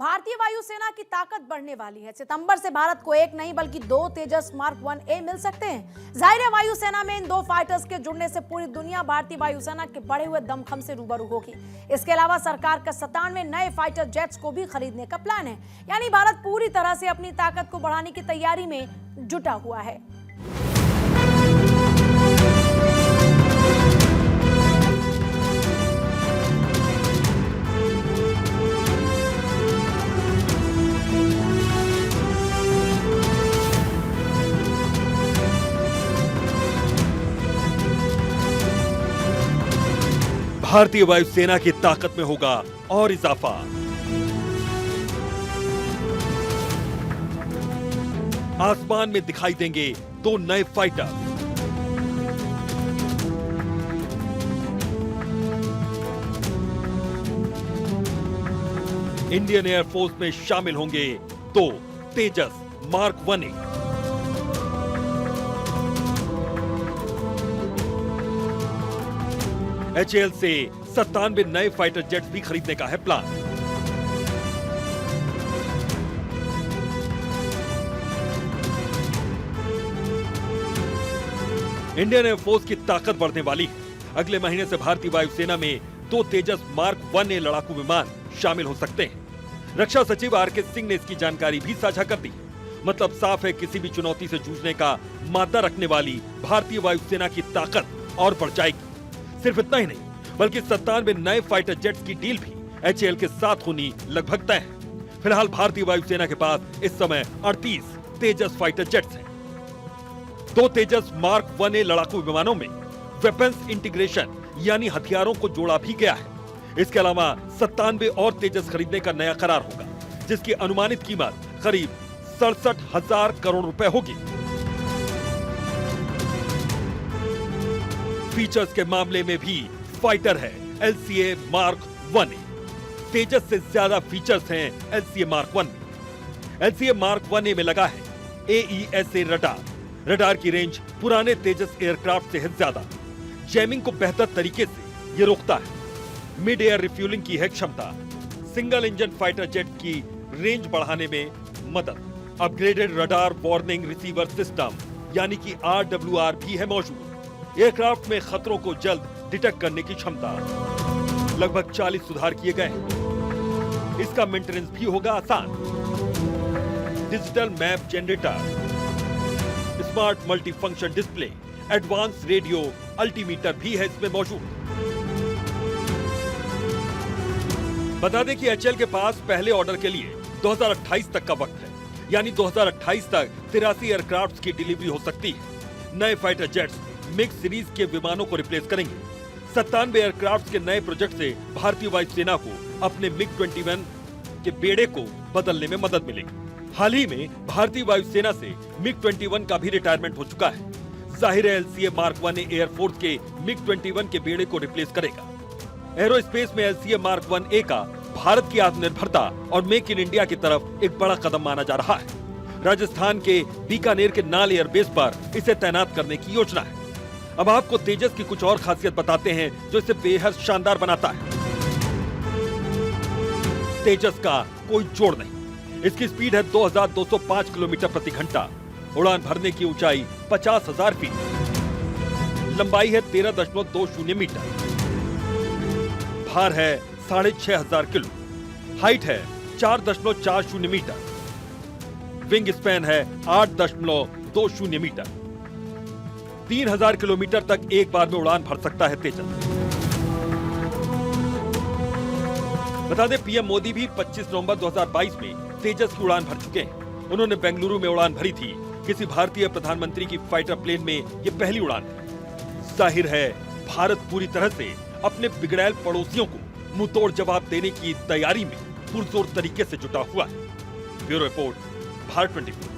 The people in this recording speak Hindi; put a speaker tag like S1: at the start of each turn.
S1: भारतीय वायुसेना की ताकत बढ़ने वाली है। सितंबर से भारत को एक नहीं बल्कि 2 तेजस मार्क 1A मिल सकते हैं। जाहिर है वायुसेना में इन 2 फाइटर्स के जुड़ने से पूरी दुनिया भारतीय वायुसेना के बढ़े हुए दमखम से रूबरू होगी। इसके अलावा सरकार का 97 नए फाइटर जेट्स को भी खरीदने का प्लान है। यानी भारत पूरी तरह से अपनी ताकत को बढ़ाने की तैयारी में जुटा हुआ है।
S2: भारतीय वायुसेना की ताकत में होगा और इजाफा। आसमान में दिखाई देंगे 2 नए फाइटर। इंडियन एयरफोर्स में शामिल होंगे 2 तेजस मार्क 1A। HAL से 97 नए फाइटर जेट्स भी खरीदने का है प्लान। इंडियन एयरफोर्स की ताकत बढ़ने वाली है। अगले महीने से भारतीय वायुसेना में 2 तेजस मार्क 1A लड़ाकू विमान शामिल हो सकते हैं। रक्षा सचिव आर के सिंह ने इसकी जानकारी भी साझा कर दी। मतलब साफ है, किसी भी चुनौती से जूझने का मादा रखने वाली भारतीय वायुसेना की ताकत और बढ़ जाएगी। सिर्फ इतना ही नहीं बल्कि 97 नए फाइटर जेट्स की डील भी HAL के साथ होनी लगभग तय है। फिलहाल भारतीय वायुसेना के पास इस समय 38 तेजस फाइटर जेट्स हैं। 2 तेजस मार्क 1A लड़ाकू विमानों में वेपन्स इंटीग्रेशन यानी हथियारों को जोड़ा भी गया है। इसके अलावा 97 और तेजस खरीदने का नया करार होगा, जिसकी अनुमानित कीमत करीब 67,000 करोड़ रुपए होगी। फीचर्स के मामले में भी फाइटर है LCA मार्क 1A। तेजस से ज्यादा फीचर्स हैं LCA मार्क 1 में। LCA मार्क 1A में लगा है AESA रडार की रेंज पुराने तेजस एयरक्राफ्ट से है ज्यादा। जैमिंग को बेहतर तरीके से ये रोकता है। मिड एयर रिफ्यूलिंग की है क्षमता। सिंगल इंजन फाइटर जेट की रेंज बढ़ाने में मदद। Upgraded radar warning receiver system यानी कि RWR भी है मौजूद। एयरक्राफ्ट में खतरों को जल्द डिटेक्ट करने की क्षमता। लगभग 40 सुधार किए गए हैं। इसका मेंटेनेंस भी होगा आसान। Digital map generator, smart multi function display, advance radio altimeter भी है इसमें मौजूद। बता दें कि HAL के पास पहले ऑर्डर के लिए 2028 तक का वक्त है। यानी 2028 तक 83 एयरक्राफ्ट की डिलीवरी हो सकती है। नए फाइटर जेट्स मिक्स सीरीज के विमानों को रिप्लेस करेंगे। 97 एयरक्राफ्ट के नए प्रोजेक्ट से भारतीय वायुसेना को अपने MiG-21 के बेड़े को बदलने में मदद मिलेगी। हाल ही में भारतीय वायुसेना से MiG-21 का भी रिटायरमेंट हो चुका है। जाहिर है LCA मार्क 1A एयरफोर्स के MiG-21 के बेड़े को रिप्लेस करेगा। एरोस्पेस में LCA मार्क 1A का भारत की आत्मनिर्भरता और मेक इन इंडिया की तरफ एक बड़ा कदम माना जा रहा है। राजस्थान के बीकानेर के नाल एयरबेस पर इसे तैनात करने की योजना है। अब आपको तेजस की कुछ और खासियत बताते हैं जो इसे बेहद शानदार बनाता है। तेजस का कोई जोड़ नहीं। इसकी स्पीड है 2205 किलोमीटर प्रति घंटा। उड़ान भरने की ऊंचाई 50,000 फीट। लंबाई है 13.20 मीटर। भार है 6,500 किलो। हाइट है 4.40 मीटर। विंग स्पैन है 8.20 मीटर। 3000 किलोमीटर तक एक बार में उड़ान भर सकता है तेजस। बता दें पीएम मोदी भी 25 नवंबर 2022 में तेजस की उड़ान भर चुके हैं। उन्होंने बेंगलुरु में उड़ान भरी थी। किसी भारतीय प्रधानमंत्री की फाइटर प्लेन में ये पहली उड़ान है। जाहिर है भारत पूरी तरह से अपने बिगड़ैल पड़ोसियों को मुंहतोड़ जवाब देने की तैयारी में पुरजोर तरीके से जुटा हुआ है। Bureau report, Bharat 24।